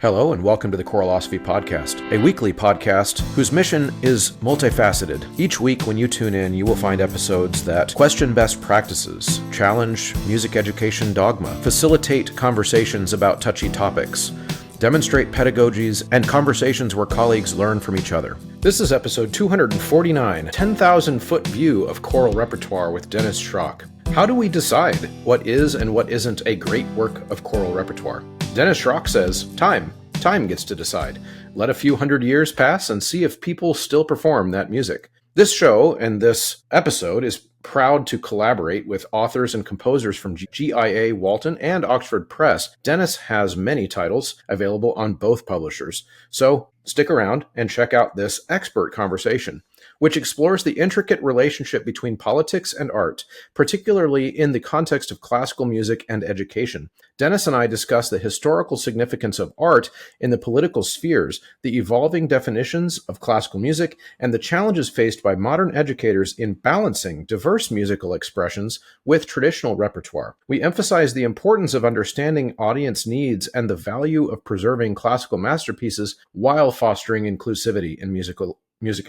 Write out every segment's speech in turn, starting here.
Hello and welcome to the Choralosophy Podcast, a weekly podcast whose mission is multifaceted. Each week when you tune in, you will find episodes that question best practices, challenge music education dogma, facilitate conversations about touchy topics, demonstrate pedagogies, and conversations where colleagues learn from each other. This is episode 249, 10,000-foot view of choral repertoire with Dennis Shrock. How do we decide what is and what isn't a great work of choral repertoire? Dennis Shrock says, time. Time gets to decide. Let a few hundred years pass and see if people still perform that music. This show and this episode is proud to collaborate with authors and composers from GIA, Walton, and Oxford Press. Dennis has many titles available on both publishers. So stick around and check out this expert conversation, which explores the intricate relationship between politics and art, particularly in the context of classical music and education. Dennis and I discuss the historical significance of art in the political spheres, the evolving definitions of classical music, and the challenges faced by modern educators in balancing diverse musical expressions with traditional repertoire. We emphasize the importance of understanding audience needs and the value of preserving classical masterpieces while fostering inclusivity in music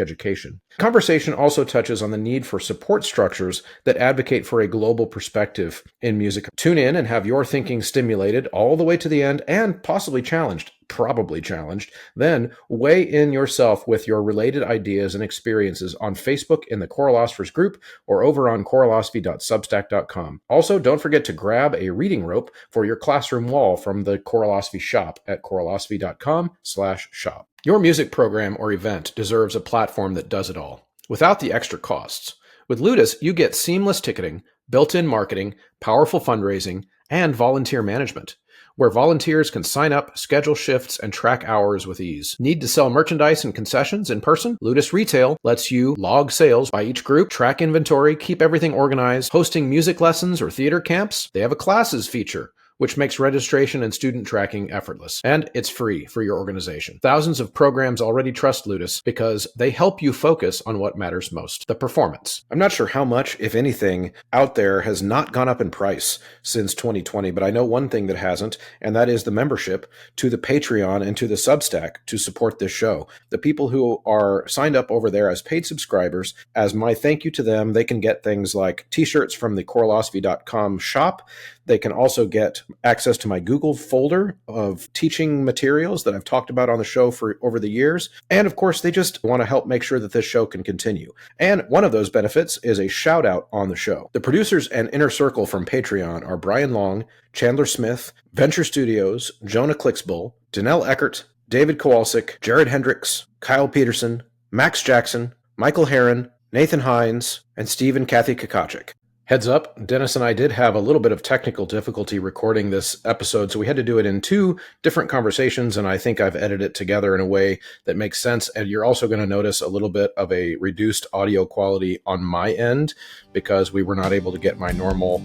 education. The conversation also touches on the need for support structures that advocate for a global perspective in music. Tune in and have your thinking stimulated all the way to the end and possibly challenged. Probably challenged, then weigh in yourself with your related ideas and experiences on Facebook in the Choralosophers group or over on choralosophy.substack.com. Also, don't forget to grab a reading rope for your classroom wall from the Choralosophy shop at choralosophy.com/shop. Your music program or event deserves a platform that does it all, without the extra costs. With Ludus, you get seamless ticketing, built-in marketing, powerful fundraising, and volunteer management, where volunteers can sign up, schedule shifts, and track hours with ease. Need to sell merchandise and concessions in person? Ludus Retail lets you log sales by each group, track inventory, keep everything organized, hosting music lessons or theater camps. They have a classes feature, which makes registration and student tracking effortless. And it's free for your organization. Thousands of programs already trust Ludus because they help you focus on what matters most, the performance. I'm not sure how much, if anything, out there has not gone up in price since 2020, but I know one thing that hasn't, and that is the membership to the Patreon and to the Substack to support this show. The people who are signed up over there as paid subscribers, as my thank you to them, they can get things like t-shirts from the choralosophy.com shop. They can also get access to my Google folder of teaching materials that I've talked about on the show for over the years. And of course, they just want to help make sure that this show can continue. And one of those benefits is a shout out on the show. The producers and Inner Circle from Patreon are Brian Long, Chandler Smith, Venture Studios, Jonah Clicksbull, Danelle Eckert, David Kowalczyk, Jared Hendricks, Kyle Peterson, Max Jackson, Michael Herron, Nathan Hines, and Steve and Kathy Kakachik. Heads up, Dennis and I did have a little bit of technical difficulty recording this episode, so we had to do it in two different conversations, and I think I've edited it together in a way that makes sense. And you're also going to notice a little bit of a reduced audio quality on my end because we were not able to get my normal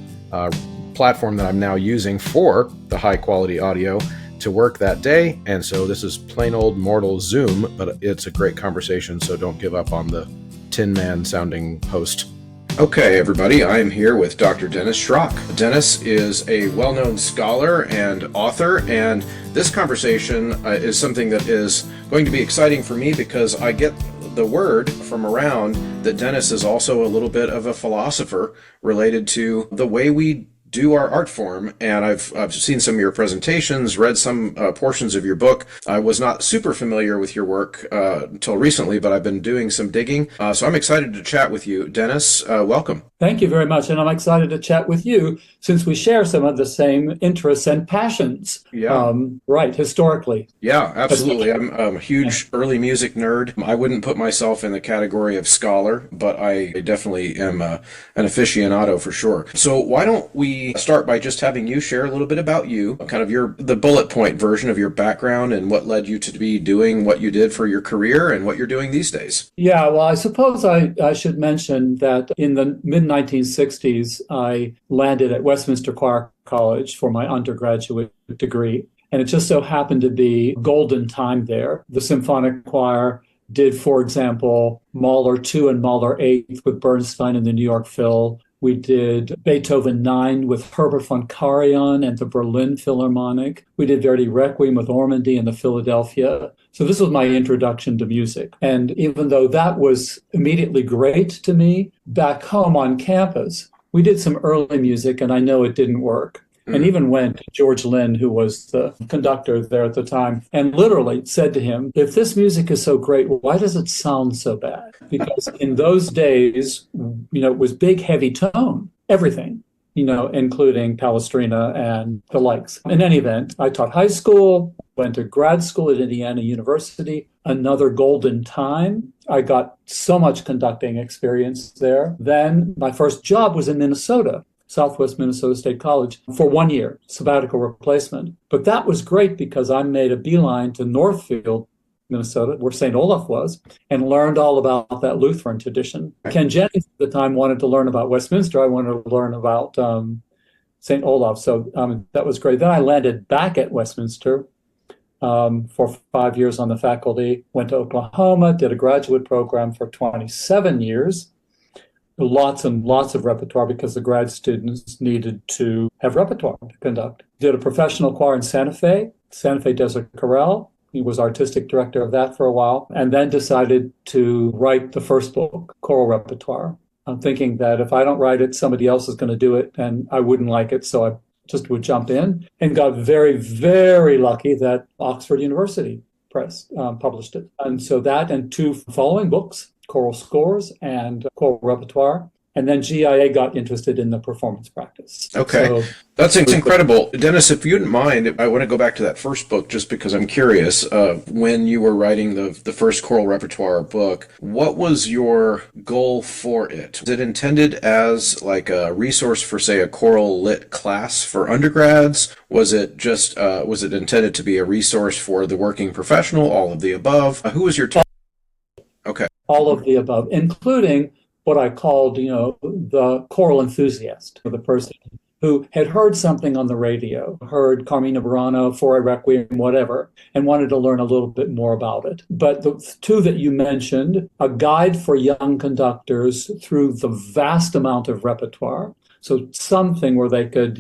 platform that I'm now using for the high quality audio to work that day. And so this is plain old mortal Zoom, but it's a great conversation, so don't give up on the Tin Man sounding host. Okay, everybody, I am here with Dr. Dennis Shrock. Dennis is a well-known scholar and author, and this conversation is something that is going to be exciting for me because I get the word from around that Dennis is also a little bit of a philosopher related to the way we do our art form, and I've seen some of your presentations, read some portions of your book. I was not super familiar with your work until recently, but I've been doing some digging, so I'm excited to chat with you. Dennis, welcome. Thank you very much, and I'm excited to chat with you since we share some of the same interests and passions. Yeah. Right, historically. Yeah, absolutely. I'm a huge early music nerd. I wouldn't put myself in the category of scholar, but I definitely am an aficionado for sure. So why don't we start by just having you share a little bit about you, kind of the bullet point version of your background and what led you to be doing what you did for your career and what you're doing these days. Yeah, well, I suppose I should mention that in the mid-1960s, I landed at Westminster Choir College for my undergraduate degree. And it just so happened to be golden time there. The symphonic choir did, for example, Mahler 2 and Mahler 8 with Bernstein and the New York Phil. We did Beethoven 9 with Herbert von Karajan and the Berlin Philharmonic. We did Verdi Requiem with Ormandy and the Philadelphia. So this was my introduction to music. And even though that was immediately great to me, back home on campus, we did some early music and I know it didn't work. And even went to George Lynn, who was the conductor there at the time, and literally said to him, if this music is so great, why does it sound so bad? Because in those days, it was big, heavy tone, everything, including Palestrina and the likes. In any event, I taught high school, went to grad school at Indiana University, another golden time. I got so much conducting experience there. Then my first job was in Minnesota. Southwest Minnesota State College for 1 year, sabbatical replacement. But that was great because I made a beeline to Northfield, Minnesota, where St. Olaf was, and learned all about that Lutheran tradition. Ken Jennings at the time wanted to learn about Westminster. I wanted to learn about St. Olaf. So that was great. Then I landed back at Westminster for 5 years on the faculty, went to Oklahoma, did a graduate program for 27 years. Lots and lots of repertoire because the grad students needed to have repertoire to conduct. Did a professional choir in Santa Fe Desert Chorale. He was artistic director of that for a while, and then decided to write the first book, Choral Repertoire. I'm thinking that if I don't write it, somebody else is going to do it, and I wouldn't like it, so I just would jump in, and got very, very lucky that Oxford University Press published it. And so that and two following books, Choral Scores and Choral Repertoire. And then GIA got interested in the performance practice. Okay. So, that's incredible. Dennis, if you wouldn't mind, I want to go back to that first book just because I'm curious. When you were writing the first Choral Repertoire book, what was your goal for it? Was it intended as like a resource for, say, a choral lit class for undergrads? Was it just, was it intended to be a resource for the working professional, all of the above? Who was your Okay. All of the above, including what I called, the choral enthusiast, the person who had heard something on the radio, heard Carmina Burana, For a Requiem, whatever, and wanted to learn a little bit more about it. But the two that you mentioned, a guide for young conductors through the vast amount of repertoire, so something where they could,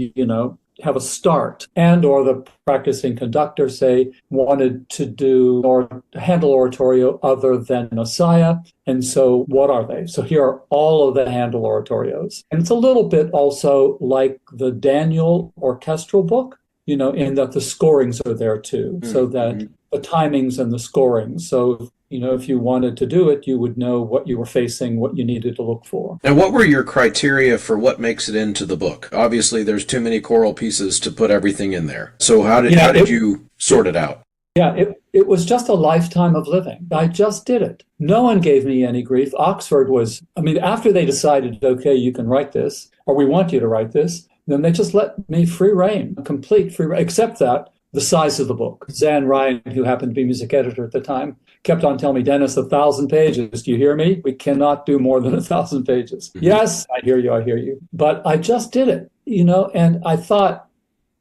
have a start, and or the practicing conductor, say, wanted to do or Handel oratorio other than Messiah. And so what are they? So here are all of the Handel oratorios. And it's a little bit also like the Daniel orchestral book, in that the scorings are there too, so that the timings and the scorings. So, if you wanted to do it, you would know what you were facing, what you needed to look for. And what were your criteria for what makes it into the book? Obviously, there's too many choral pieces to put everything in there. So how did you sort it out? Yeah, it was just a lifetime of living. I just did it. No one gave me any grief. Oxford was, after they decided, okay, you can write this, or we want you to write this, then they just let me free rein, complete free rein, except that the size of the book. Zan Ryan, who happened to be music editor at the time, kept on telling me, Dennis, 1,000 pages. Do you hear me? We cannot do more than 1,000 pages. Yes, I hear you. But I just did it, and I thought,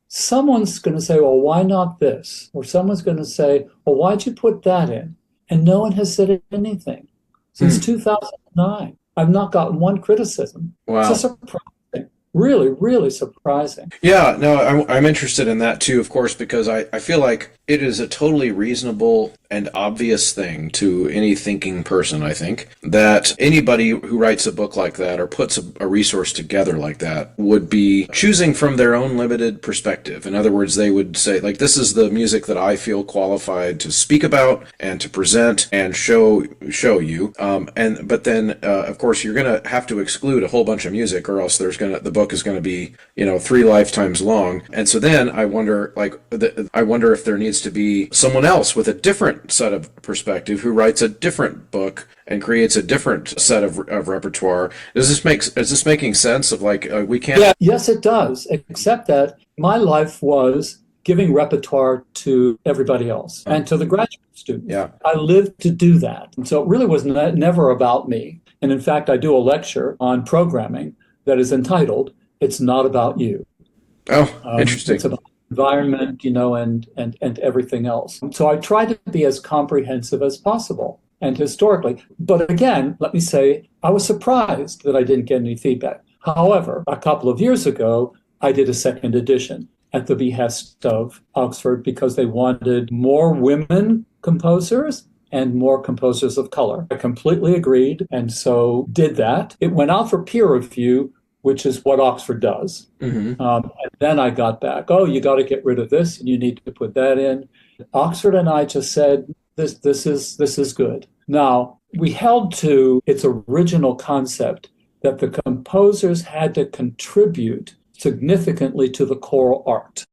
someone's going to say, well, why not this? Or someone's going to say, well, why'd you put that in? And no one has said anything. Since 2009, I've not gotten one criticism. Wow. It's a surprise. Really, really surprising. Yeah, no, I'm interested in that too, of course, because I feel like it is a totally reasonable and obvious thing to any thinking person, I think, that anybody who writes a book like that or puts a resource together like that would be choosing from their own limited perspective. In other words, they would say, like, this is the music that I feel qualified to speak about and to present and show you. But then, of course, you're going to have to exclude a whole bunch of music, or else the book is going to be, 3 lifetimes long. And so then I wonder, if there needs to be someone else with a different set of perspective who writes a different book and creates a different set of repertoire. Is this making sense of we can't? Yeah, yes, it does. Except that my life was giving repertoire to everybody else and to the graduate students. Yeah. I lived to do that. And so it really was never about me. And in fact, I do a lecture on programming that is entitled, It's Not About You. Oh, interesting. It's about environment, and everything else. So I try to be as comprehensive as possible and historically. But again, let me say, I was surprised that I didn't get any feedback. However, a couple of years ago, I did a second edition at the behest of Oxford because they wanted more women composers and more composers of color. I completely agreed, and so did that. It went out for peer review, which is what Oxford does. And then I got back, oh, you got to get rid of this, and you need to put that in. Oxford and I just said, this is good. Now, we held to its original concept that the composers had to contribute significantly to the choral art.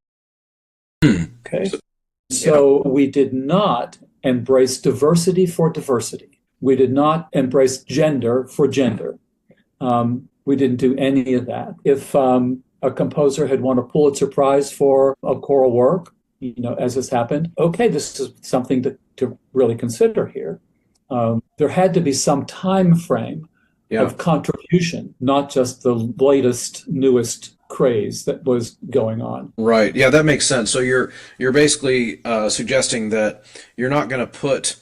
Okay. So we did not embrace diversity for diversity. We did not embrace gender for gender. We didn't do any of that. If a composer had won a Pulitzer Prize for a choral work, as has happened, okay, this is something to really consider here. There had to be some time frame of contribution, not just the latest, newest craze that was going on. Right. Yeah, that makes sense. So you're basically suggesting that you're not going to put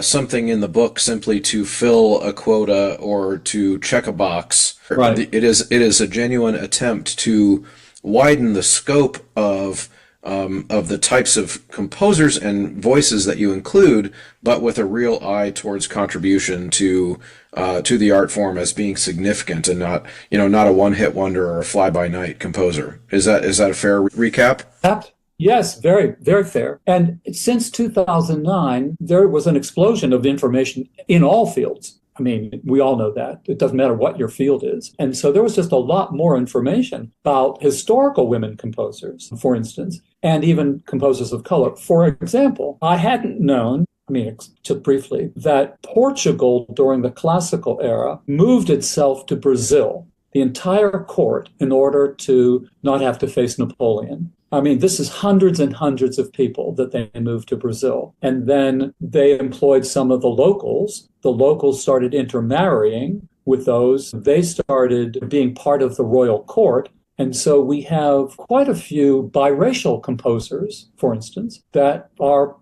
something in the book simply to fill a quota or to check a box. Right. It is a genuine attempt to widen the scope of the types of composers and voices that you include, but with a real eye towards contribution to the art form as being significant and not a one-hit wonder or a fly-by-night composer. Is that a fair recap? Yes, very, very fair. And since 2009, there was an explosion of information in all fields. I mean, we all know that. It doesn't matter what your field is. And so there was just a lot more information about historical women composers, for instance, and even composers of color. For example, I hadn't known, just briefly, that Portugal during the classical era moved itself to Brazil, the entire court, in order to not have to face Napoleon. This is hundreds and hundreds of people that they moved to Brazil. And then they employed some of the locals. The locals started intermarrying with those. They started being part of the royal court. And so we have quite a few biracial composers, for instance, that are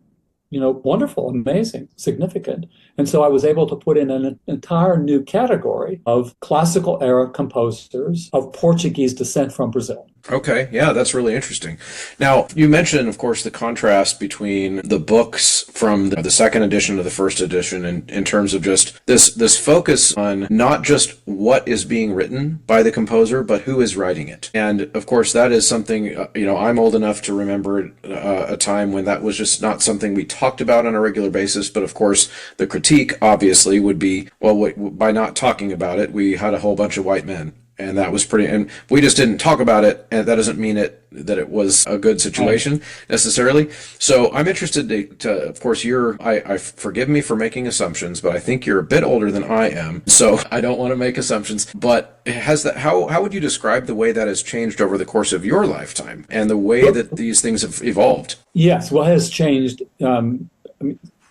wonderful, amazing, significant. And so I was able to put in an entire new category of classical era composers of Portuguese descent from Brazil. Okay, yeah, that's really interesting. Now, you mentioned, of course, the contrast between the books from the second edition to the first edition in terms of just this focus on not just what is being written by the composer, but who is writing it. And, of course, that is something, I'm old enough to remember a time when that was just not something we talked about on a regular basis. But, of course, the critique, obviously, would be, well, by not talking about it, we had a whole bunch of white men. And that was and we just didn't talk about it, and that doesn't mean that it was a good situation necessarily. So I'm interested to of course, I forgive me for making assumptions, but I think you're a bit older than I am, so I don't want to make assumptions. But how would you describe the way that has changed over the course of your lifetime and the way that these things have evolved? Yes, well, it has changed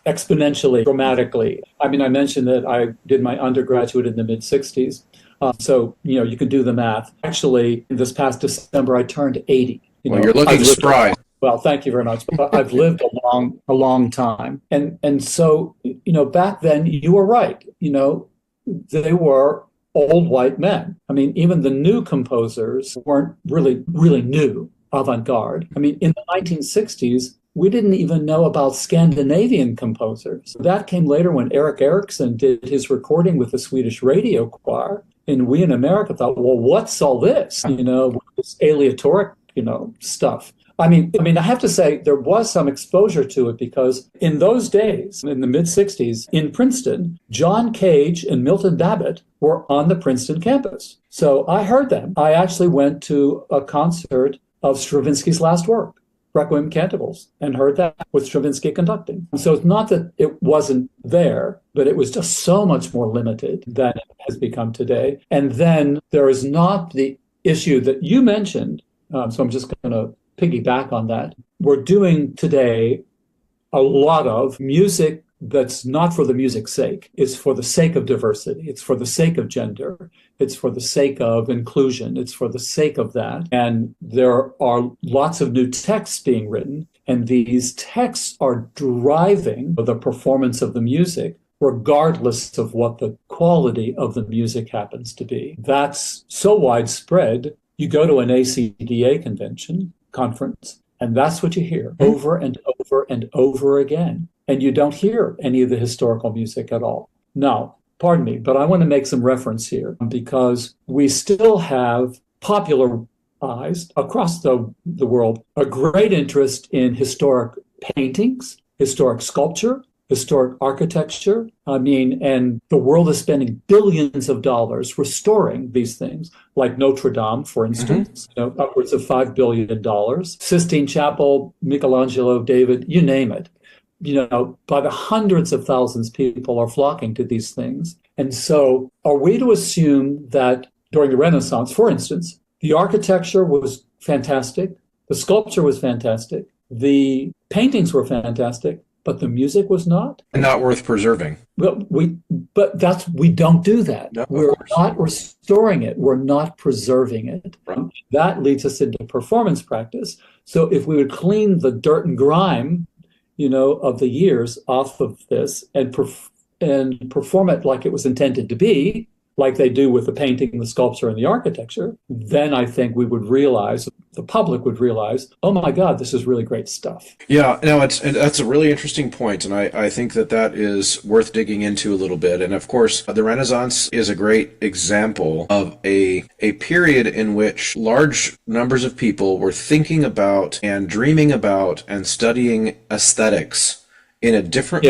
exponentially, dramatically. I mentioned that I did my undergraduate in the mid-'60s. So, you can do the math. Actually, this past December, I turned 80. You're looking spry. Well, thank you very much. But I've lived a long time. And so, back then, you were right. They were old white men. Even the new composers weren't really, really new, avant-garde. In the 1960s, we didn't even know about Scandinavian composers. That came later when Eric Erickson did his recording with the Swedish radio choir. And we in America thought, well, what's all this? This aleatoric, stuff. I have to say there was some exposure to it because in those days, in the mid-'60s, in Princeton, John Cage and Milton Babbitt were on the Princeton campus. So I heard them. I actually went to a concert of Stravinsky's last work, Requiem Canticles, and heard that with Stravinsky conducting. So it's not that it wasn't there, but it was just so much more limited than it has become today. And then there is not the issue that you mentioned, so I'm just going to piggyback on that. We're doing today a lot of music that's not for the music's sake. It's for the sake of diversity. It's for the sake of gender. It's for the sake of inclusion. It's for the sake of that. And there are lots of new texts being written, and these texts are driving the performance of the music regardless of what the quality of the music happens to be. That's so widespread. You go to an ACDA conference, and that's what you hear over and over and over again. And you don't hear any of the historical music at all. Now, pardon me, but I want to make some reference here because we still have popularized across the world a great interest in historic paintings, historic sculpture, historic architecture. And the world is spending billions of dollars restoring these things, like Notre Dame, for instance, upwards of $5 billion. Sistine Chapel, Michelangelo, David, you name it. By the hundreds of thousands, people are flocking to these things. And so are we to assume that during the Renaissance, for instance, the architecture was fantastic, the sculpture was fantastic, the paintings were fantastic, but the music was not? And not worth preserving. But we don't do that. No, we're not restoring it. We're not preserving it. Right. That leads us into performance practice. So if we would clean the dirt and grime, of the years off of this and perform it like it was intended to be, like they do with the painting, the sculpture, and the architecture, then I think we would realize, the public would realize, oh my God, this is really great stuff. Yeah, no, that's a really interesting point, and I think that is worth digging into a little bit. And of course, the Renaissance is a great example of a period in which large numbers of people were thinking about and dreaming about and studying aesthetics in a different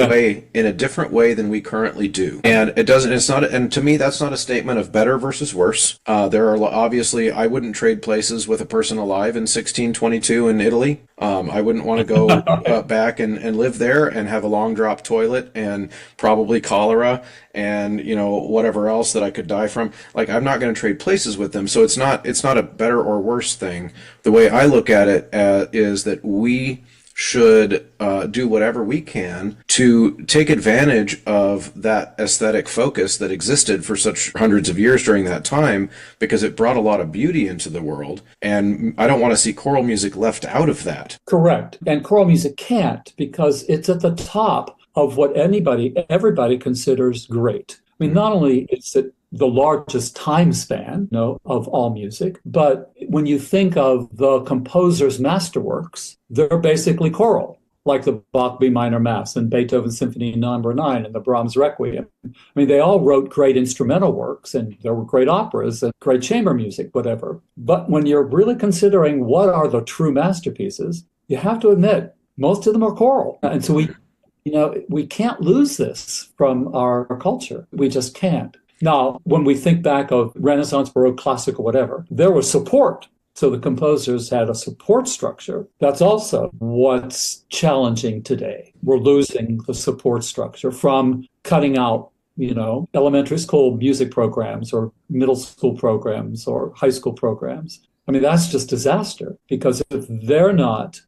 way than we currently do. And and to me, that's not a statement of better versus worse. There are obviously, I wouldn't trade places with a person alive in 1622 in Italy. I wouldn't want to go back and live there and have a long drop toilet and probably cholera and, whatever else that I could die from. Like, I'm not going to trade places with them. So it's not a better or worse thing. The way I look at it is that we should do whatever we can to take advantage of that aesthetic focus that existed for such hundreds of years during that time, because it brought a lot of beauty into the world. And I don't want to see choral music left out of that. Correct. And choral music can't, because it's at the top of what everybody considers great. I mean, not only is it the largest time span, of all music, but when you think of the composer's masterworks, they're basically choral, like the Bach B minor Mass and Beethoven Symphony No. 9 and the Brahms Requiem. I mean, they all wrote great instrumental works, and there were great operas and great chamber music, whatever. But when you're really considering what are the true masterpieces, you have to admit most of them are choral. And so we can't lose this from our culture. We just can't. Now, when we think back of Renaissance, Baroque, Classical, whatever, there was support. So the composers had a support structure. That's also what's challenging today. We're losing the support structure from cutting out, elementary school music programs or middle school programs or high school programs. I mean, that's just disaster, because if they're not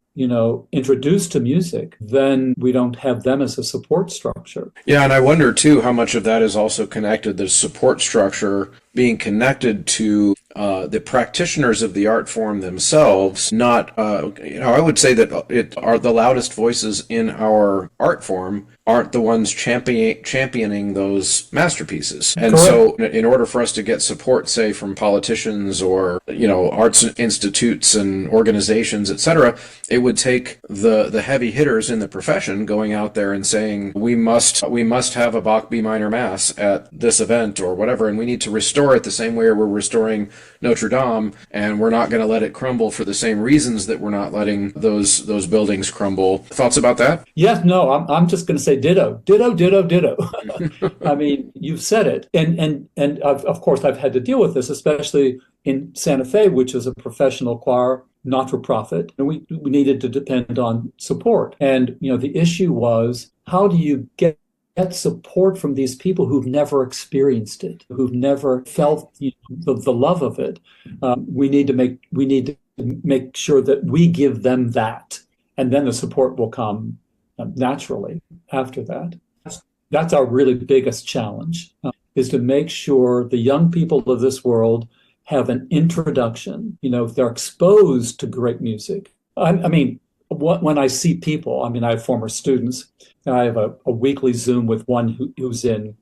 introduced to music, then we don't have them as a support structure. Yeah, and I wonder too how much of that is also connected, the support structure being connected to the practitioners of the art form themselves. Not, I would say that the loudest voices in our art form aren't the ones championing those masterpieces. And Correct. So in order for us to get support, say, from politicians or, arts institutes and organizations, etc., it would take the heavy hitters in the profession going out there and saying, we must have a Bach B minor Mass at this event or whatever, and we need to restore it the same way we're restoring Notre Dame, and we're not going to let it crumble for the same reasons that we're not letting those buildings crumble. Thoughts about that? Yes, no, I'm just going to say ditto, ditto, ditto, ditto. I mean, you've said it. And of course, I've had to deal with this, especially in Santa Fe, which is a professional choir, not for profit. And we needed to depend on support. And, the issue was, how do you get support from these people who've never experienced it, who've never felt the love of it? We need to make sure that we give them that, and then the support will come naturally after that. That's our really biggest challenge, is to make sure the young people of this world have an introduction. They're exposed to great music. I mean, when I see people, I mean, I have former students. I have a weekly Zoom with one who's in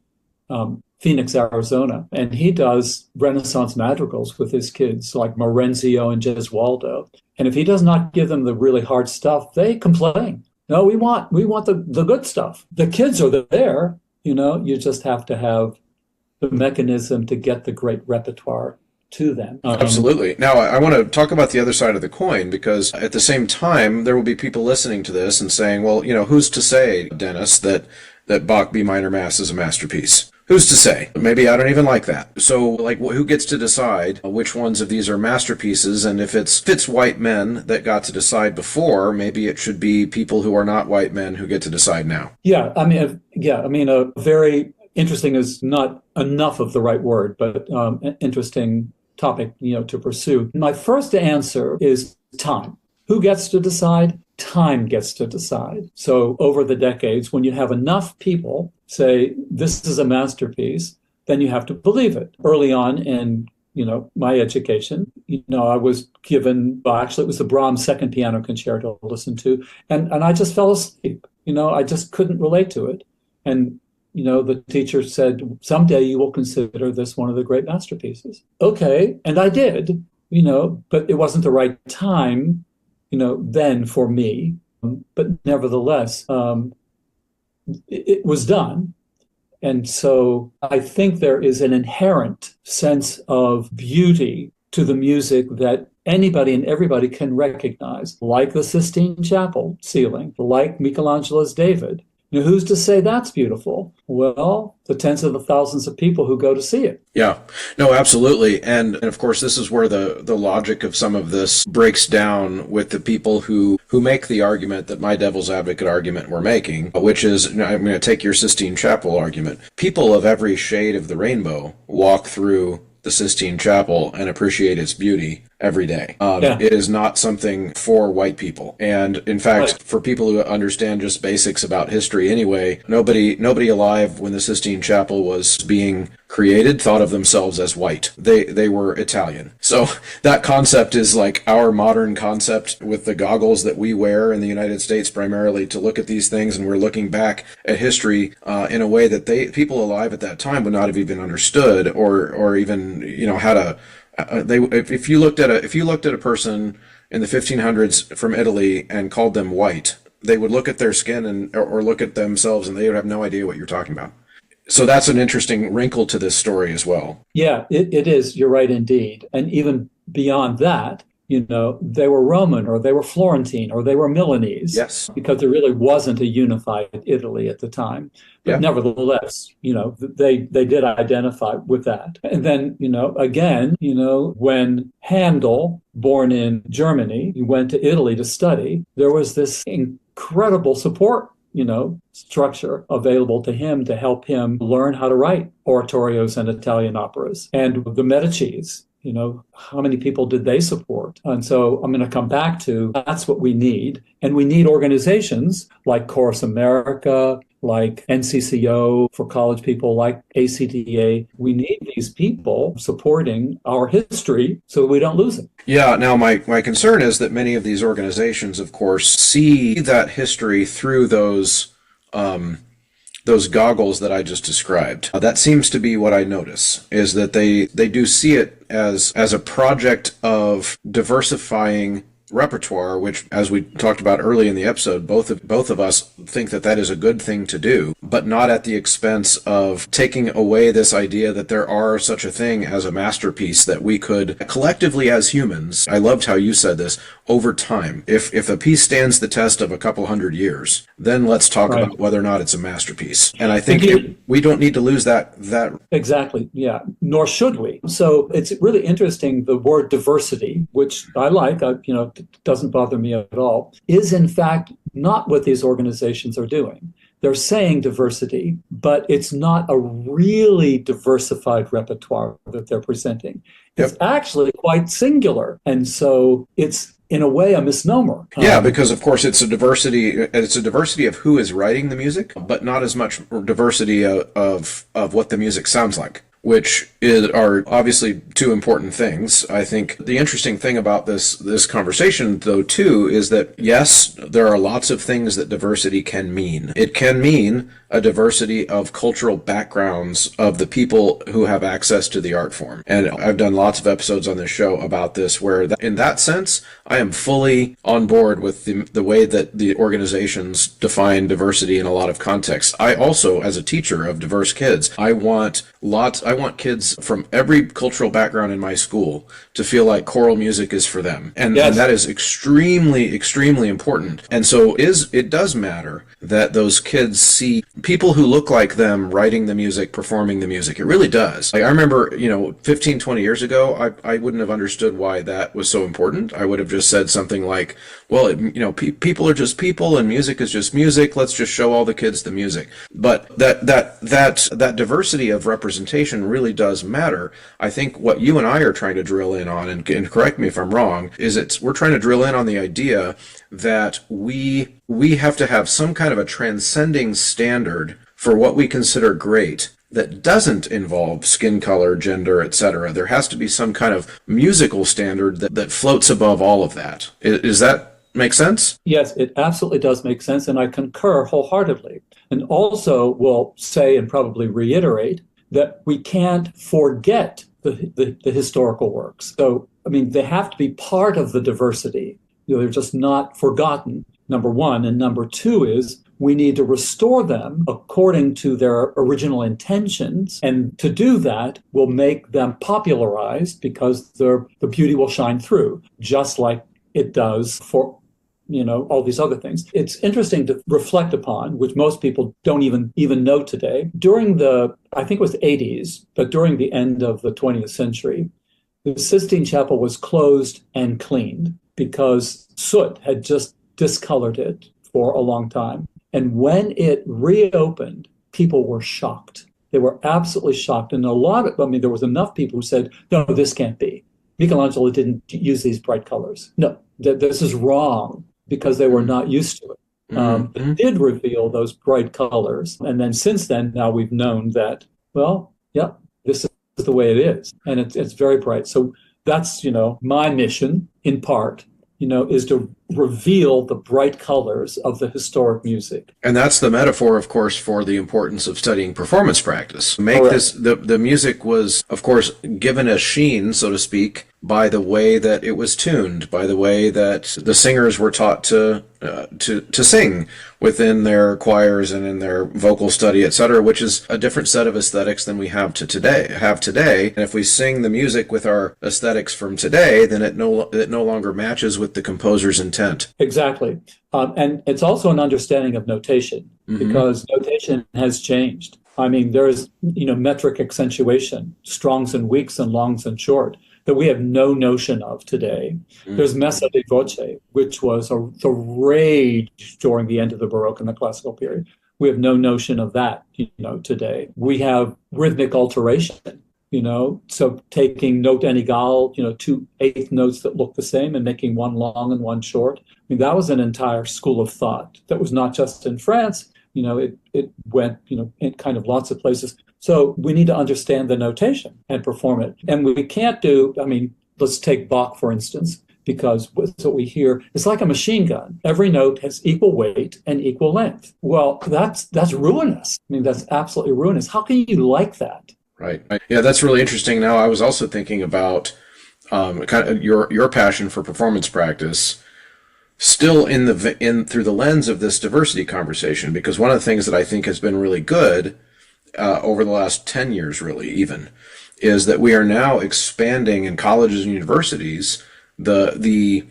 Phoenix, Arizona, and he does Renaissance madrigals with his kids, like Marenzio and Gesualdo. And if he does not give them the really hard stuff, they complain. No, we want the good stuff. The kids are there, you just have to have the mechanism to get the great repertoire to them. Absolutely. Now, I want to talk about the other side of the coin, because at the same time, there will be people listening to this and saying, well, who's to say, Dennis, that Bach B minor Mass is a masterpiece? Who's to say? Maybe I don't even like that. So, who gets to decide which ones of these are masterpieces? And if it's white men that got to decide before, maybe it should be people who are not white men who get to decide now. Yeah, I mean, a very interesting is not enough of the right word, but an interesting topic, to pursue. My first answer is time. Who gets to decide? Time gets to decide. So over the decades, when you have enough people say this is a masterpiece, then you have to believe it. Early on in my education, I was given, actually it was the Brahms second piano concerto to listen to, and I just fell asleep. I just couldn't relate to it. And the teacher said, someday you will consider this one of the great masterpieces. Okay, and I did, but it wasn't the right time, then for me. But nevertheless, it was done. And so I think there is an inherent sense of beauty to the music that anybody and everybody can recognize, like the Sistine Chapel ceiling, like Michelangelo's David. Who's to say that's beautiful? Well, the tens of the thousands of people who go to see it. Yeah, no, absolutely. And of course, this is where the logic of some of this breaks down with the people who make the argument that my devil's advocate argument we're making, which is, I'm going to take your Sistine Chapel argument. People of every shade of the rainbow walk through the Sistine Chapel and appreciate its beauty every day. It is not something for white people. And in fact, for people who understand just basics about history anyway, nobody alive when the Sistine Chapel was being created thought of themselves as white. They were Italian. So that concept is like our modern concept with the goggles that we wear in the United States primarily to look at these things, and we're looking back at history in a way that people alive at that time would not have even understood or even how to. If you looked at a person in the 1500s from Italy and called them white, they would look at their skin or look at themselves and they would have no idea what you're talking about. So that's an interesting wrinkle to this story as well. Yeah, it is. You're right indeed. And even beyond that, they were Roman or they were Florentine or they were Milanese. Yes. Because there really wasn't a unified Italy at the time. But nevertheless, they did identify with that. And then, again, when Handel, born in Germany, he went to Italy to study, there was this incredible support structure available to him to help him learn how to write oratorios and Italian operas. And the Medicis, how many people did they support? And so I'm going to come back to that's what we need. And we need organizations like Chorus America, like NCCO for college people, like ACDA. We need these people supporting our history so that we don't lose it. Yeah, now my concern is that many of these organizations, of course, see that history through those goggles that I just described. That seems to be what I notice, is that they do see it as a project of diversifying repertoire, which, as we talked about early in the episode, both of us think that is a good thing to do, but not at the expense of taking away this idea that there are such a thing as a masterpiece that we could collectively as humans, I loved how you said this, over time. If a piece stands the test of a couple hundred years, then let's talk about whether or not it's a masterpiece. And I think we don't need to lose that. Exactly, yeah, nor should we. So it's really interesting, the word diversity, which I like, doesn't bother me at all, is in fact not what these organizations are doing. They're saying diversity, but it's not a really diversified repertoire that they're presenting. It's actually quite singular. And so it's, in a way, a misnomer. Yeah, because of course it's a diversity of who is writing the music, but not as much diversity of what the music sounds like. are obviously two important things. I think the interesting thing about this conversation, though, too, is that yes, there are lots of things that diversity can mean. It can mean a diversity of cultural backgrounds of the people who have access to the art form. And I've done lots of episodes on this show about this, where in that sense, I am fully on board with the way that the organizations define diversity in a lot of contexts. I also, as a teacher of diverse kids, I want kids from every cultural background in my school to feel like choral music is for them. And that is extremely, extremely important. And so it does matter that those kids see people who look like them writing the music, performing the music. It really does. Like, I remember, 15, 20 years ago, I wouldn't have understood why that was so important. I would have just said something like, well, people are just people and music is just music. Let's just show all the kids the music. But that diversity of representation really does matter. I think what you and I are trying to drill in on, and correct me if I'm wrong, is we're trying to drill in on the idea that we have to have some kind of a transcending standard for what we consider great that doesn't involve skin color, gender, etc. There has to be some kind of musical standard that floats above all of that. Does that make sense? Yes, it absolutely does make sense, and I concur wholeheartedly. And also will say and probably reiterate that we can't forget the historical works. So, they have to be part of the diversity. They're just not forgotten, number one. And number two is we need to restore them according to their original intentions. And to do that will make them popularized because the beauty will shine through, just like it does for all these other things. It's interesting to reflect upon, which most people don't even know today. During I think it was the 80s, but during the end of the 20th century, the Sistine Chapel was closed and cleaned because soot had just discolored it for a long time. And when it reopened, people were shocked. They were absolutely shocked. And there was enough people who said, no, this can't be. Michelangelo didn't use these bright colors. No, this is wrong, because they were not used to it. It did reveal those bright colors. And then since then, now we've known that, this is the way it is. And it's very bright. So that's, my mission in part, is to reveal the bright colors of the historic music. And that's the metaphor, of course, for the importance of studying performance practice. The music was, of course, given a sheen, so to speak, by the way that it was tuned, by the way that the singers were taught to sing within their choirs and in their vocal study, etc., which is a different set of aesthetics than we have today. And if we sing the music with our aesthetics from today, then it no longer matches with the composer's intent. Exactly. And it's also an understanding of notation, because notation has changed. There is, metric accentuation, strongs and weaks and longs and short, that we have no notion of today. There's messa di voce, which was the rage during the end of the Baroque and the classical period. We have no notion of that, today. We have rhythmic alteration, so taking note en égale, 2 eighth notes that look the same and making one long and one short. That was an entire school of thought that was not just in France. It went, in kind of lots of places. So we need to understand the notation and perform it. And we can't let's take Bach, for instance, because what we hear is like a machine gun. Every note has equal weight and equal length. Well, that's ruinous. That's absolutely ruinous. How can you like that? Right. Yeah, that's really interesting. Now, I was also thinking about kind of your passion for performance practice, still through the lens of this diversity conversation, because one of the things that I think has been really good over the last 10 years, really even, is that we are now expanding in colleges and universities the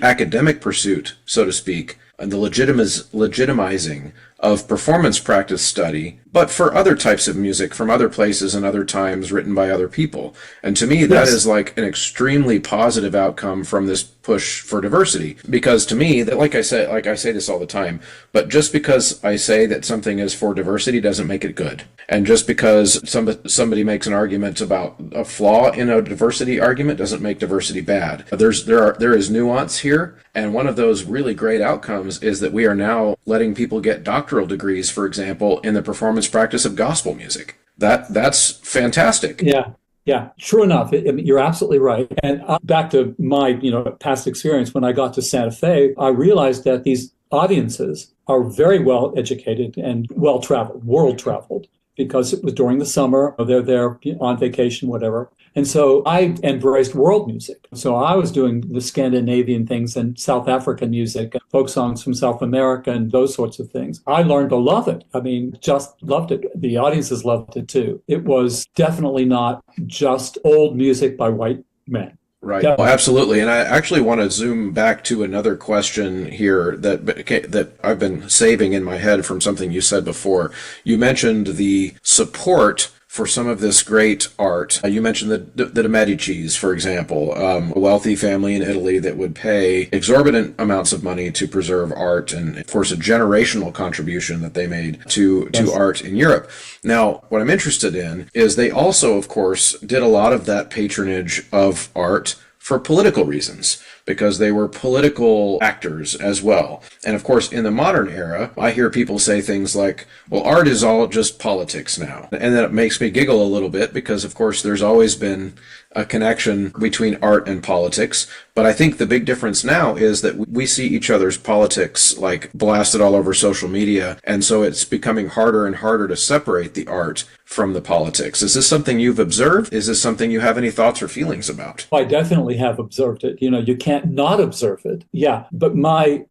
academic pursuit, so to speak, and the legitimizing of performance practice study, but for other types of music from other places and other times written by other people. And to me, that is like an extremely positive outcome from this push for diversity. Because to me, that I say this all the time, but just because I say that something is for diversity doesn't make it good. And just because somebody makes an argument about a flaw in a diversity argument doesn't make diversity bad. There is nuance here, and one of those really great outcomes is that we are now letting people get doctoral degrees, for example, in the performance practice of gospel music. That's fantastic. Yeah. Yeah, true enough. I mean, you're absolutely right. And back to my, past experience, when I got to Santa Fe, I realized that these audiences are very well educated and well traveled, world traveled, because it was during the summer. They're there on vacation, whatever. And so I embraced world music. So I was doing the Scandinavian things and South African music, folk songs from South America and those sorts of things. I learned to love it. I mean, just loved it. The audiences loved it too. It was definitely not just old music by white men. Right. Well, absolutely. And I actually want to zoom back to another question here that I've been saving in my head from something you said before. You mentioned the support for some of this great art. You mentioned the Medicis, for example, a wealthy family in Italy that would pay exorbitant amounts of money to preserve art, and of course a generational contribution that they made to art in Europe. Now, what I'm interested in is they also, of course, did a lot of that patronage of art for political reasons, because they were political actors as well. And of course, in the modern era, I hear people say things like, well, art is all just politics now. And that makes me giggle a little bit, because of course, there's always been a connection between art and politics. But I think the big difference now is that we see each other's politics like blasted all over social media. And so it's becoming harder and harder to separate the art from the politics. Is this something you've observed? Is this something you have any thoughts or feelings about? I definitely have observed it. You can't not observe it. Yeah. But my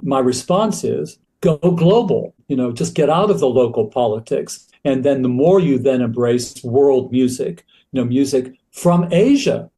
response is go global, just get out of the local politics. And then the more you then embrace world music, music from Asia,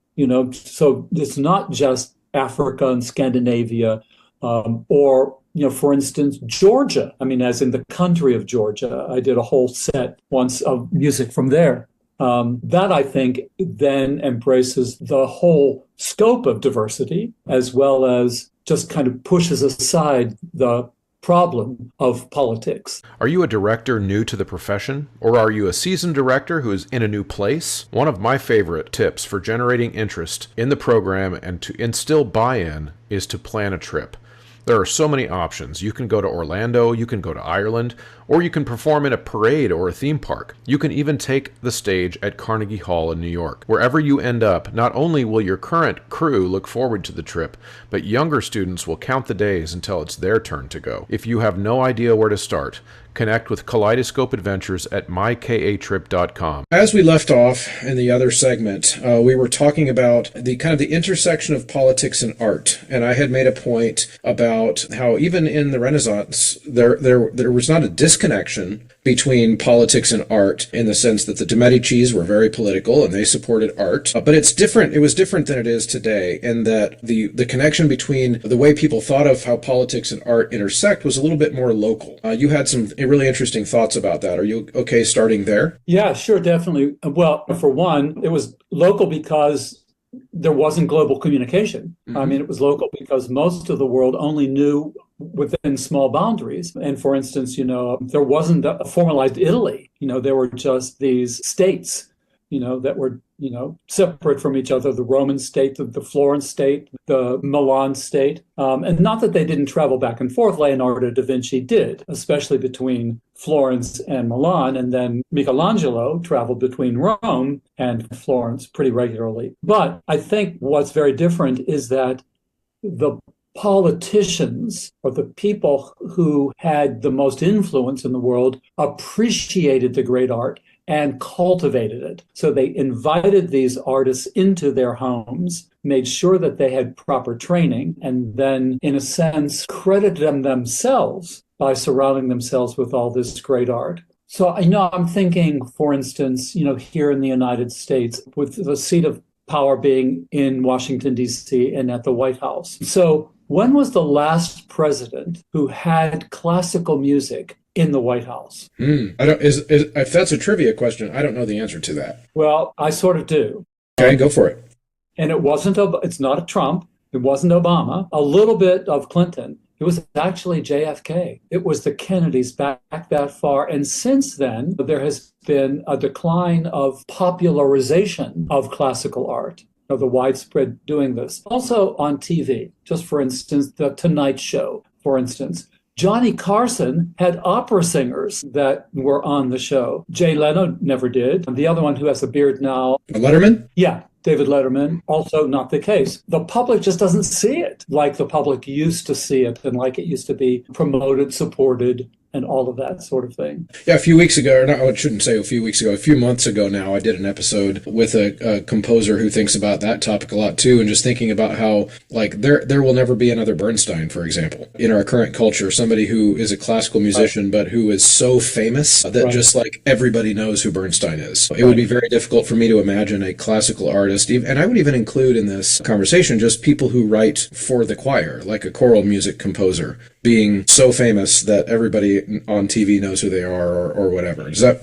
so it's not just Africa and Scandinavia, or, for instance, Georgia. I mean, as in the country of Georgia, I did a whole set once of music from there. That, I think, then embraces the whole scope of diversity, as well as just kind of pushes aside the problem of politics. Are you a director new to the profession, or are you a seasoned director who is in a new place? One of my favorite tips for generating interest in the program and to instill buy-in is to plan a trip. There are so many options. You can go to Orlando, you can go to Ireland, or you can perform in a parade or a theme park. You can even take the stage at Carnegie Hall in New York. Wherever you end up, not only will your current crew look forward to the trip, but younger students will count the days until it's their turn to go. If you have no idea where to start, connect with Kaleidoscope Adventures at mykatrip.com. As we left off in the other segment, we were talking about the kind of the intersection of politics and art. And I had made a point about how even in the Renaissance, there was not a disconnection between politics and art, in the sense that the Medicis were very political and they supported art. But it's different. It was different than it is today, in that the connection between the way people thought of how politics and art intersect was a little bit more local. You had some really interesting thoughts about that. Are you okay starting there? Yeah, sure, definitely. Well, for one, it was local because there wasn't global communication. Mm-hmm. I mean, it was local because most of the world only knew within small boundaries. And for instance, there wasn't a formalized Italy. There were just these states, that were, separate from each other, the Roman state, the Florence state, the Milan state. And not that they didn't travel back and forth. Leonardo da Vinci did, especially between Florence and Milan. And then Michelangelo traveled between Rome and Florence pretty regularly. But I think what's very different is that the politicians, or the people who had the most influence in the world, appreciated the great art and cultivated it. So they invited these artists into their homes, made sure that they had proper training, and then, in a sense, credited them themselves by surrounding themselves with all this great art. So I'm thinking, for instance, here in the United States, with the seat of power being in Washington, D.C. and at the White House. So when was the last president who had classical music in the White House? If that's a trivia question, I don't know the answer to that. Well, I sort of do. Okay, go for it. And it's not a Trump. It wasn't Obama. A little bit of Clinton. It was actually JFK. It was the Kennedys back that far. And since then, there has been a decline of popularization of classical art, the widespread doing this. Also on TV, just for instance, The Tonight Show, for instance. Johnny Carson had opera singers that were on the show. Jay Leno never did. The other one who has a beard now. Letterman? Yeah, David Letterman. Also not the case. The public just doesn't see it like the public used to see it and like it used to be promoted, supported, and all of that sort of thing. Yeah, a few weeks ago, or no, I shouldn't say a few weeks ago, a few months ago now, I did an episode with a composer who thinks about that topic a lot too, and just thinking about how, like, there will never be another Bernstein, for example, in our current culture, somebody who is a classical musician, but who is so famous that just like everybody knows who Bernstein is. It would be very difficult for me to imagine a classical artist, and I would even include in this conversation just people who write for the choir, like a choral music composer, being so famous that everybody on TV knows who they are, or whatever. Does that?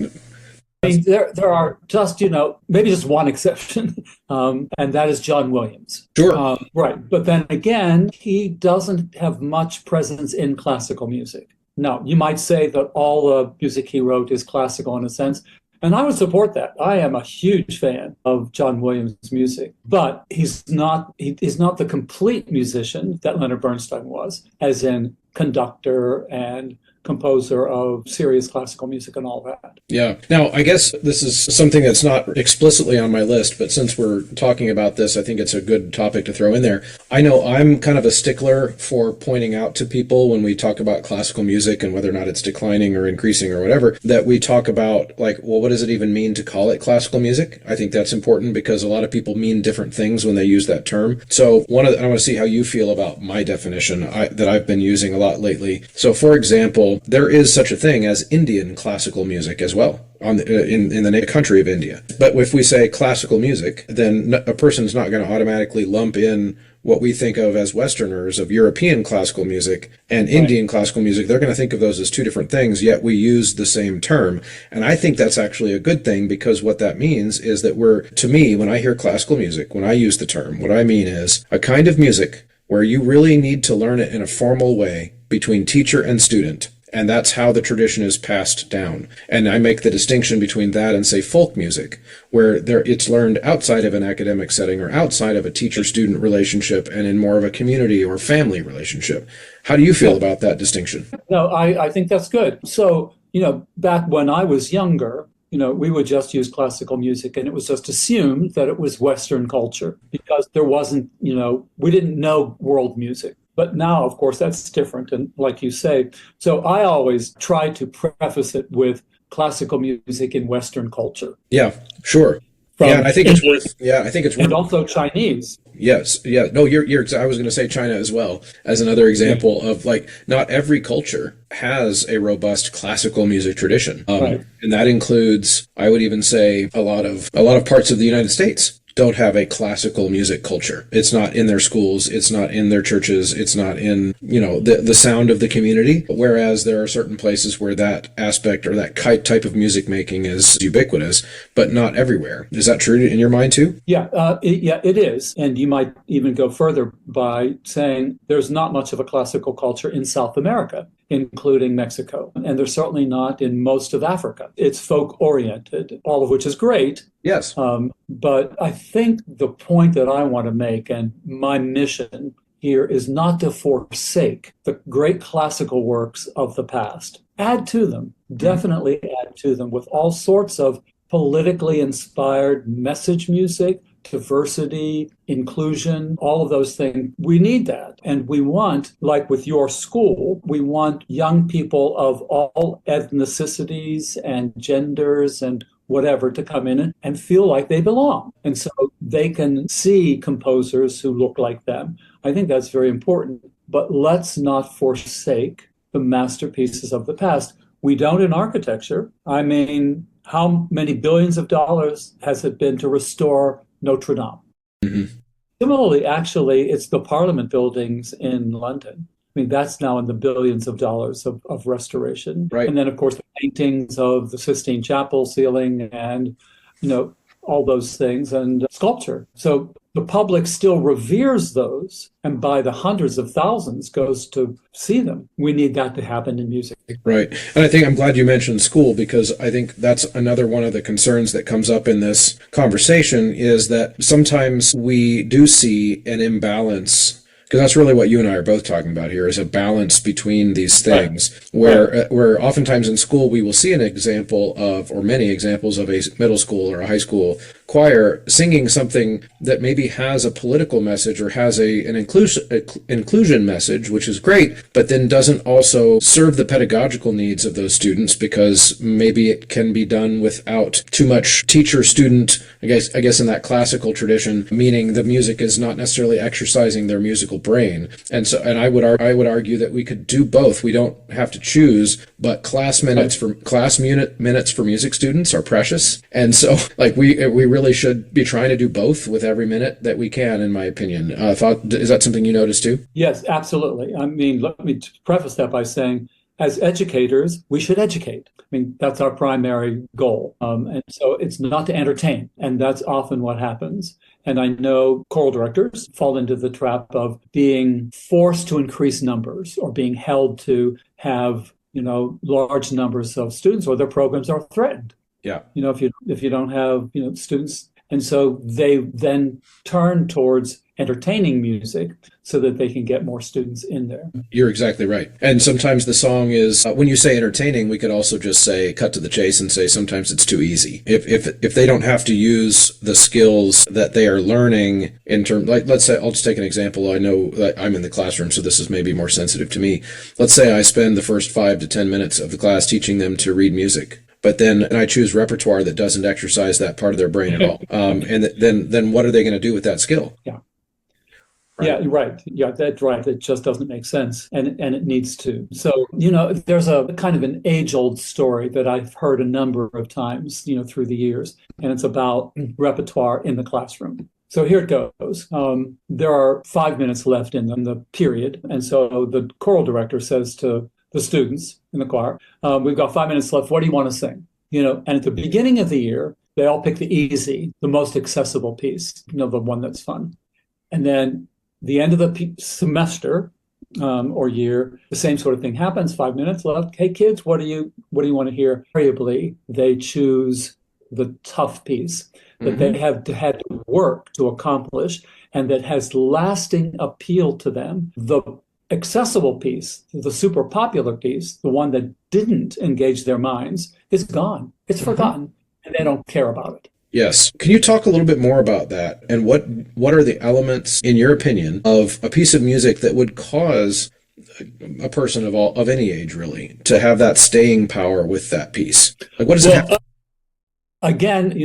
I mean, there are just, maybe just one exception, and that is John Williams. Sure. Right. But then again, he doesn't have much presence in classical music. Now, you might say that all the music he wrote is classical in a sense, and I would support that. I am a huge fan of John Williams' music, but he's not the complete musician that Leonard Bernstein was, as in conductor and composer of serious classical music and all that. Yeah. Now, I guess this is something that's not explicitly on my list, but since we're talking about this, I think it's a good topic to throw in there. I know I'm kind of a stickler for pointing out to people when we talk about classical music and whether or not it's declining or increasing or whatever, that we talk about, like, well, what does it even mean to call it classical music? I think that's important because a lot of people mean different things when they use that term. So I want to see how you feel about my definition that I've been using a lot lately. So, for example, there is such a thing as Indian classical music as well in the country of India. But if we say classical music, then a person's not going to automatically lump in what we think of as Westerners of European classical music and Indian classical music. They're going to think of those as two different things, yet we use the same term. And I think that's actually a good thing, because what that means is that to me, when I hear classical music, when I use the term, what I mean is a kind of music where you really need to learn it in a formal way between teacher and student. And that's how the tradition is passed down. And I make the distinction between that and, say, folk music, where it's learned outside of an academic setting or outside of a teacher-student relationship and in more of a community or family relationship. How do you feel about that distinction? No, I think that's good. So, back when I was younger, we would just use classical music, and it was just assumed that it was Western culture because there wasn't, we didn't know world music. But now, of course, that's different. And like you say, so I always try to preface it with classical music in Western culture. Yeah, sure. And I think it's worth. And also Chinese. Yes. Yeah. No, I was going to say China as well as another example of, like, not every culture has a robust classical music tradition. And that includes, I would even say, a lot of parts of the United States don't have a classical music culture. It's not in their schools. It's not in their churches. It's not in, the sound of the community. Whereas there are certain places where that aspect or that type of music making is ubiquitous, but not everywhere. Is that true in your mind too? Yeah, it is. And you might even go further by saying there's not much of a classical culture in South America, including Mexico. And there's certainly not in most of Africa. It's folk-oriented, all of which is great. Yes. But I think the point that I want to make, and my mission here, is not to forsake the great classical works of the past. Add to them, definitely add to them, with all sorts of politically inspired message music, diversity, inclusion, all of those things. We need that. And we want, like with your school, we want young people of all ethnicities and genders and whatever to come in and feel like they belong. And so they can see composers who look like them. I think that's very important. But let's not forsake the masterpieces of the past. We don't in architecture. I mean, how many billions of dollars has it been to restore Notre Dame? Mm-hmm. Similarly, actually, it's the Parliament buildings in London. I mean, that's now in the billions of dollars of restoration. Right. And then, of course, the paintings of the Sistine Chapel ceiling and, all those things, and sculpture. So the public still reveres those, and by the hundreds of thousands goes to see them. We need that to happen in music. Right. And I think I'm glad you mentioned school, because I think that's another one of the concerns that comes up in this conversation, is that sometimes we do see an imbalance Because that's really what you and I are both talking about here, is a balance between these things, where oftentimes in school we will see an example of, or many examples of, a middle school or a high school choir singing something that maybe has a political message or has an inclusion message, which is great, but then doesn't also serve the pedagogical needs of those students, because maybe it can be done without too much teacher-student, I guess in that classical tradition, meaning the music is not necessarily exercising their musical brain. And I would argue that we could do both. We don't have to choose, but class minutes for music students are precious. And so we really should be trying to do both with every minute that we can, in my opinion. Is that something you noticed too? Yes, absolutely. I mean, let me preface that by saying, as educators, we should educate. I mean, that's our primary goal. And so it's not to entertain. And that's often what happens. And I know choral directors fall into the trap of being forced to increase numbers or being held to have, large numbers of students, or their programs are threatened. Yeah. If you don't have, students. And so they then turn towards entertaining music so that they can get more students in there. You're exactly right. And sometimes the song is, when you say entertaining, we could also just say, cut to the chase and say sometimes it's too easy. If they don't have to use the skills that they are learning in terms, let's say, I'll just take an example. I know that I'm in the classroom, so this is maybe more sensitive to me. Let's say I spend the first 5 to 10 minutes of the class teaching them to read music. But then I choose repertoire that doesn't exercise that part of their brain at all. And then what are they going to do with that skill? Yeah. Right. Yeah, right. Yeah, that's right. It just doesn't make sense. And it needs to. So, there's a kind of an age-old story that I've heard a number of times, through the years. And it's about repertoire in the classroom. So here it goes. There are 5 minutes left in the period. And so the choral director says to the students in the choir, we've got 5 minutes left. What do you want to sing? And at the beginning of the year, they all pick the easy, the most accessible piece, the one that's fun. And then the end of the semester or year, the same sort of thing happens. 5 minutes left. Hey, kids, what do you want to hear? Variably, they choose the tough piece that they have had to work to accomplish and that has lasting appeal to them. The accessible piece, the super popular piece, the one that didn't engage their minds, is gone. It's forgotten, and they don't care about it. Yes. Can you talk a little bit more about that? And what are the elements, in your opinion, of a piece of music that would cause a person of any age, really, to have that staying power with that piece? What does it have? Again,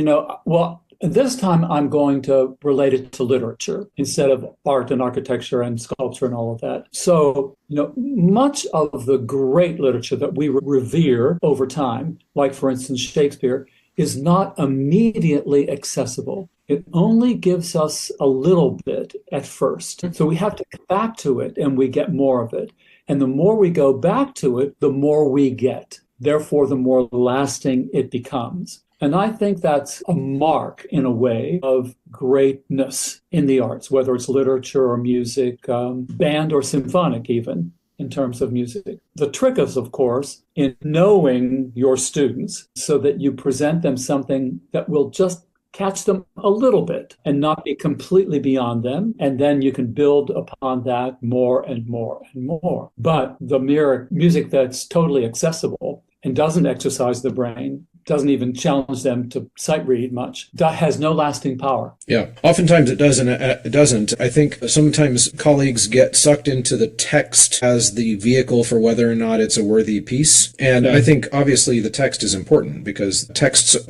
this time I'm going to relate it to literature instead of art and architecture and sculpture and all of that. So, much of the great literature that we revere over time, like, for instance, Shakespeare, is not immediately accessible. It only gives us a little bit at first. So we have to come back to it and we get more of it. And the more we go back to it, the more we get. Therefore, the more lasting it becomes. And I think that's a mark, in a way, of greatness in the arts, whether it's literature or music, band or symphonic even, in terms of music. The trick is, of course, in knowing your students so that you present them something that will just catch them a little bit and not be completely beyond them. And then you can build upon that more and more and more. But the mere music that's totally accessible and doesn't exercise the brain, doesn't even challenge them to sight read much, that has no lasting power. Yeah, oftentimes it doesn't. I think sometimes colleagues get sucked into the text as the vehicle for whether or not it's a worthy piece. And I think obviously the text is important, because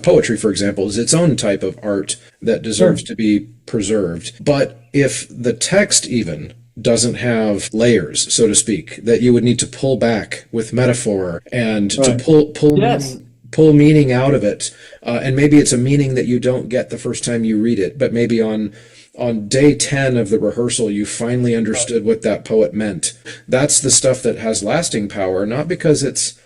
poetry, for example, is its own type of art that deserves to be preserved. But if the text even doesn't have layers, so to speak, that you would need to pull back with metaphor and to pull meaning out of it, and maybe it's a meaning that you don't get the first time you read it, but maybe on day 10 of the rehearsal you finally understood what that poet meant. That's the stuff that has lasting power, not because it's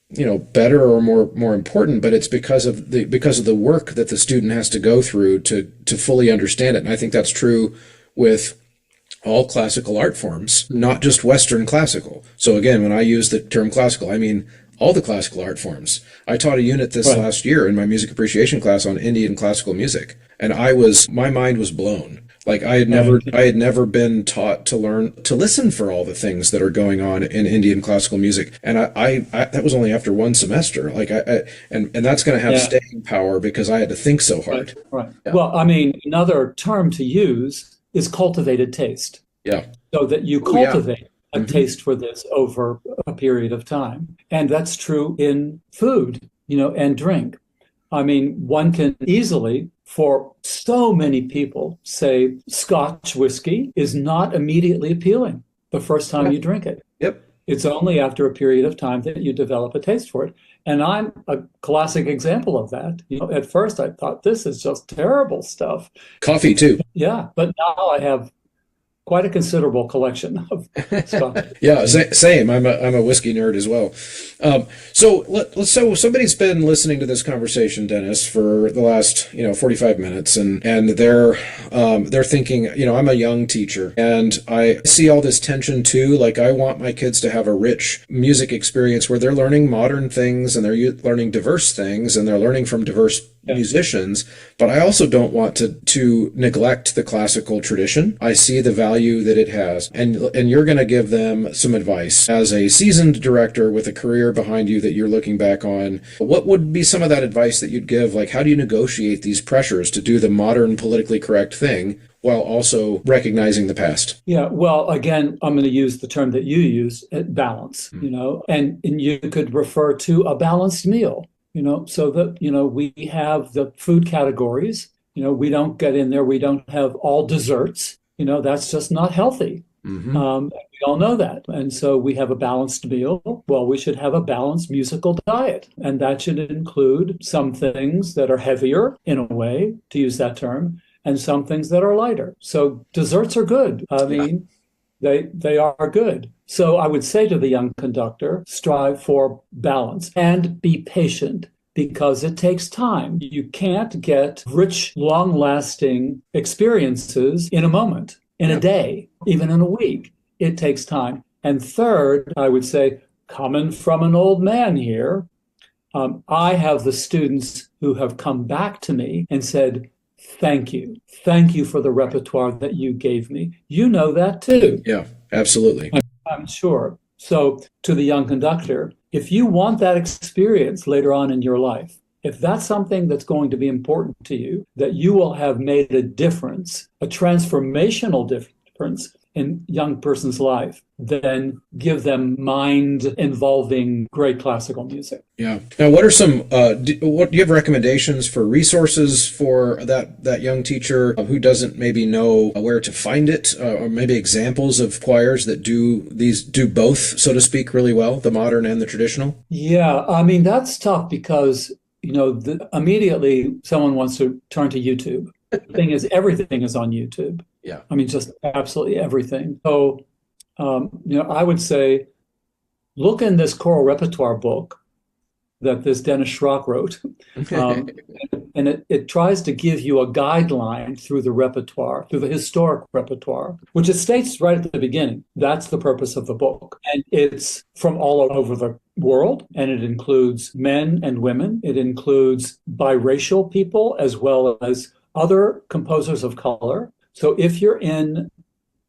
better or more important, but it's because of the work that the student has to go through to fully understand it. And I think that's true with all classical art forms, not just Western classical. So again, when I use the term classical, I mean all the classical art forms. I taught a unit this last year in my music appreciation class on Indian classical music, and my mind was blown. Like I had never been taught to learn to listen for all the things that are going on in Indian classical music, and I that was only after one semester. Like and that's going to have Yeah, staying power because I had to think so right, hard. right. Yeah, Well, I mean, another term to use is cultivated taste, yeah, so that you oh yeah, cultivate a hmm taste for this over a period of time. And that's true in food, and drink. I mean, one can easily, for so many people, say Scotch whiskey is not immediately appealing the first time yeah, you drink it. yep. It's only after a period of time that you develop a taste for it. And I'm a classic example of that. At first I thought this is just terrible stuff. Coffee too. Yeah, but now I have quite a considerable collection of Scotch. Yeah, same. I'm a whiskey nerd as well. So somebody's been listening to this conversation, Dennis, for the last 45 minutes, and they're thinking, I'm a young teacher, and I see all this tension too. Like I want my kids to have a rich music experience where they're learning modern things and they're learning diverse things and they're learning from diverse musicians, but I also don't want to neglect the classical tradition. I see the value that it has, and you're going to give them some advice as a seasoned director with a career behind you that you're looking back on. What would be some of that advice that you'd give? Like, how do you negotiate these pressures to do the modern, politically correct thing while also recognizing the past? Yeah, well, again, I'm going to use the term that you use, balance, and you could refer to a balanced meal. So that, we have the food categories, we don't get in there, we don't have all desserts, that's just not healthy. Hmm. We all know that. And so we have a balanced meal. Well, we should have a balanced musical diet. And that should include some things that are heavier, in a way, to use that term, and some things that are lighter. So desserts are good. I Yeah. mean, they are good. So I would say to the young conductor, strive for balance and be patient because it takes time. You can't get rich, long-lasting experiences in a moment, in a Yeah. day, even in a week. It takes time. And third, I would say, coming from an old man here, I have the students who have come back to me and said, thank you. Thank you for the repertoire that you gave me. You know that too. Yeah, absolutely. I'm sure. So, to the young conductor, if you want that experience later on in your life, if that's something that's going to be important to you, that you will have made a difference, a transformational difference in young person's life, then give them mind-involving great classical music. Yeah. Now, what are some? Do you have recommendations for resources for that young teacher who doesn't maybe know where to find it, or maybe examples of choirs that do both, so to speak, really well, the modern and the traditional? Yeah, I mean, that's tough because, immediately someone wants to turn to YouTube. The thing is, everything is on YouTube. Yeah. I mean, just absolutely everything. So, I would say look in this choral repertoire book that this Dennis Shrock wrote. Um, and it tries to give you a guideline through the repertoire, through the historic repertoire, which it states right at the beginning. That's the purpose of the book. And it's from all over the world, and it includes men and women. It includes biracial people as well as other composers of color. So if you're in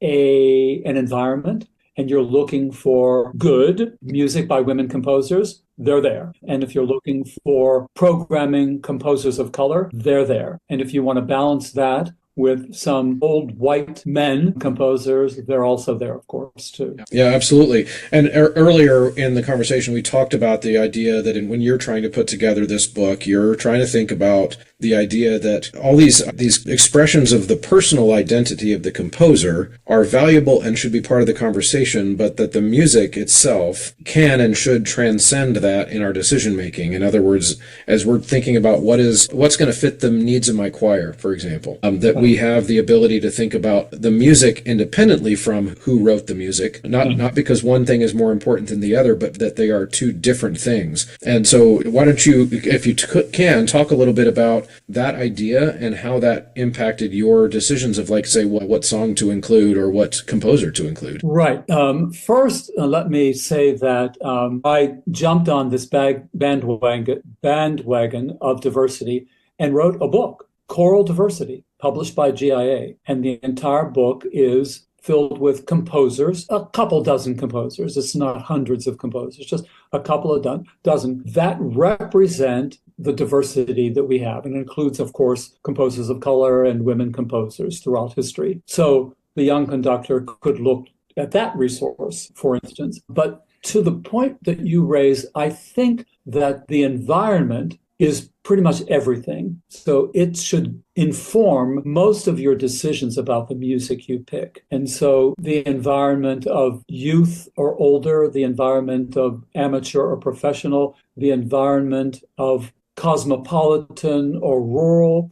an environment and you're looking for good music by women composers, they're there. And if you're looking for programming composers of color, they're there. And if you want to balance that with some old white men composers, they're also there, of course, too. Yeah, absolutely. And earlier in the conversation, we talked about the idea that when you're trying to put together this book, you're trying to think about the idea that all these expressions of the personal identity of the composer are valuable and should be part of the conversation, but that the music itself can and should transcend that in our decision making. In other words, as we're thinking about what's going to fit the needs of my choir, for example, that we have the ability to think about the music independently from who wrote the music, not because one thing is more important than the other, but that they are two different things. And so why don't you, if you can, talk a little bit about that idea and how that impacted your decisions of, like, say, what song to include or what composer to include. Right. First, let me say that I jumped on this bandwagon of diversity and wrote a book. Choral Diversity, published by GIA. And the entire book is filled with composers, a couple dozen composers. It's not hundreds of composers, just a couple of dozen that represent the diversity that we have. And includes, of course, composers of color and women composers throughout history. So the young conductor could look at that resource, for instance. But to the point that you raise, I think that the environment is pretty much everything. So it should inform most of your decisions about the music you pick. And so the environment of youth or older, the environment of amateur or professional, the environment of cosmopolitan or rural,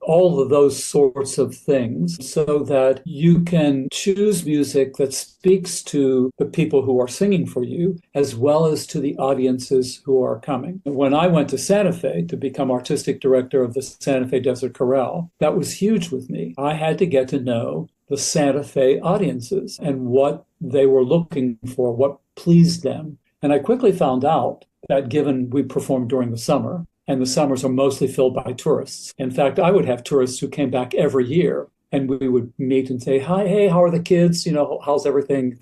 all of those sorts of things, so that you can choose music that speaks to the people who are singing for you, as well as to the audiences who are coming. When I went to Santa Fe to become artistic director of the Santa Fe Desert Chorale, that was huge with me. I had to get to know the Santa Fe audiences and what they were looking for, what pleased them. And I quickly found out that given we performed during the summer, and the summers are mostly filled by tourists. In fact, I would have tourists who came back every year, and we would meet and say, hi, hey, how are the kids? How's everything?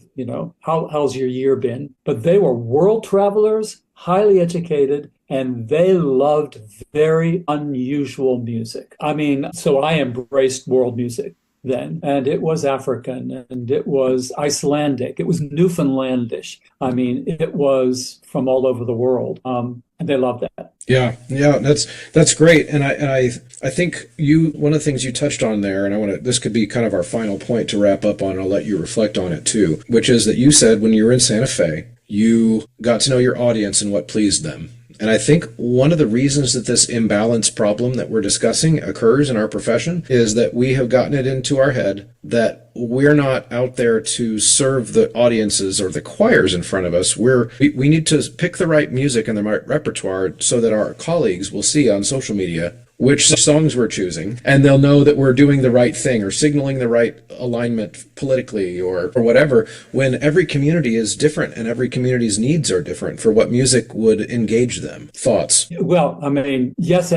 How's your year been? But they were world travelers, highly educated, and they loved very unusual music. So I embraced world music then, and it was African, and it was Icelandic, it was Newfoundlandish. It was from all over the world, and they loved that. Yeah, that's great, and I think one of the things you touched on there, and this could be kind of our final point to wrap up on. And I'll let you reflect on it too, which is that you said when you were in Santa Fe, you got to know your audience and what pleased them. And I think one of the reasons that this imbalance problem that we're discussing occurs in our profession is that we have gotten it into our head that we're not out there to serve the audiences or the choirs in front of us. We need to pick the right music and the right repertoire so that our colleagues will see on social media which songs we're choosing, and they'll know that we're doing the right thing or signaling the right alignment politically or whatever, when every community is different and every community's needs are different for what music would engage them. Thoughts? Well, yes,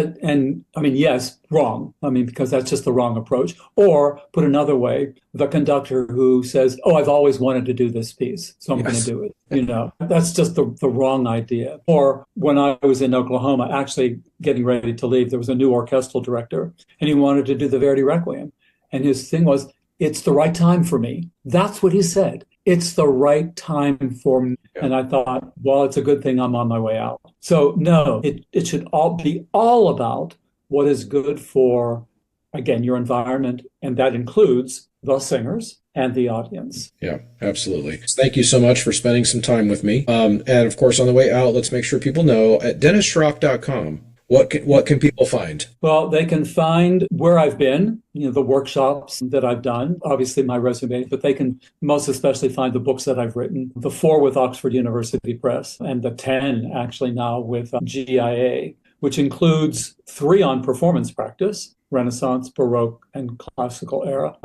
yes, wrong. Because that's just the wrong approach. Or put another way, the conductor who says, oh, I've always wanted to do this piece, so I'm going to do it. That's just the wrong idea. Or when I was in Oklahoma, actually getting ready to leave, there was a new orchestral director, and he wanted to do the Verdi Requiem. And his thing was, it's the right time for me. That's what he said. It's the right time for me. Yeah. And I thought, well, it's a good thing I'm on my way out. So no, it should all be all about what is good for, again, your environment. And that includes the singers and the audience. Yeah, absolutely. Thank you so much for spending some time with me. And of course, on the way out, let's make sure people know at DennisShrock.com. What can people find? Well, they can find where I've been, the workshops that I've done, obviously my resume, but they can most especially find the books that I've written, the 4 with Oxford University Press and the 10 actually now with GIA, which includes 3 on performance practice, Renaissance, Baroque, and Classical era,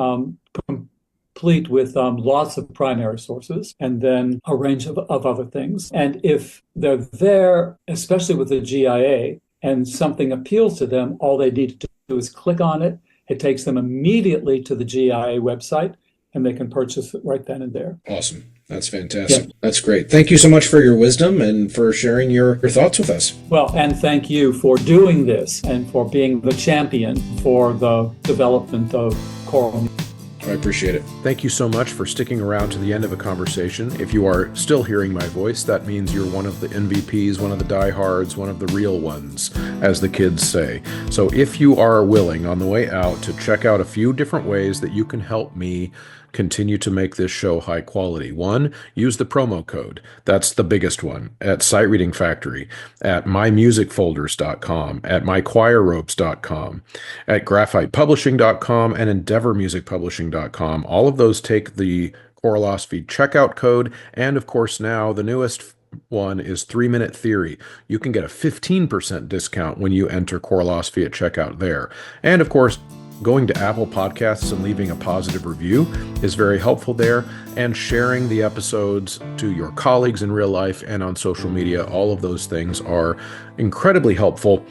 complete with lots of primary sources, and then a range of other things. And if they're there, especially with the GIA, and something appeals to them, all they need to do is click on it. It takes them immediately to the GIA website, and they can purchase it right then and there. Awesome. That's fantastic. Yeah. That's great. Thank you so much for your wisdom and for sharing your thoughts with us. Well, and thank you for doing this and for being the champion for the development of choral music. I appreciate it. Thank you so much for sticking around to the end of a conversation. If you are still hearing my voice, that means you're one of the MVPs, one of the diehards, one of the real ones, as the kids say. So if you are willing on the way out to check out a few different ways that you can help me continue to make this show high quality. 1, use the promo code. That's the biggest one. At Sight Reading Factory, at mymusicfolders.com, at mychoirropes.com, at graphitepublishing.com, and endeavormusicpublishing.com. All of those take the Choralosophy checkout code. And of course, now the newest one is 3-Minute Theory. You can get a 15% discount when you enter Choralosophy at checkout there. And of course, going to Apple Podcasts and leaving a positive review is very helpful there, and sharing the episodes to your colleagues in real life and on social media. All of those things are incredibly helpful.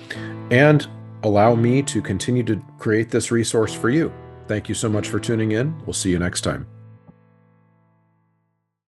And allow me to continue to create this resource for you. Thank you so much for tuning in. We'll see you next time.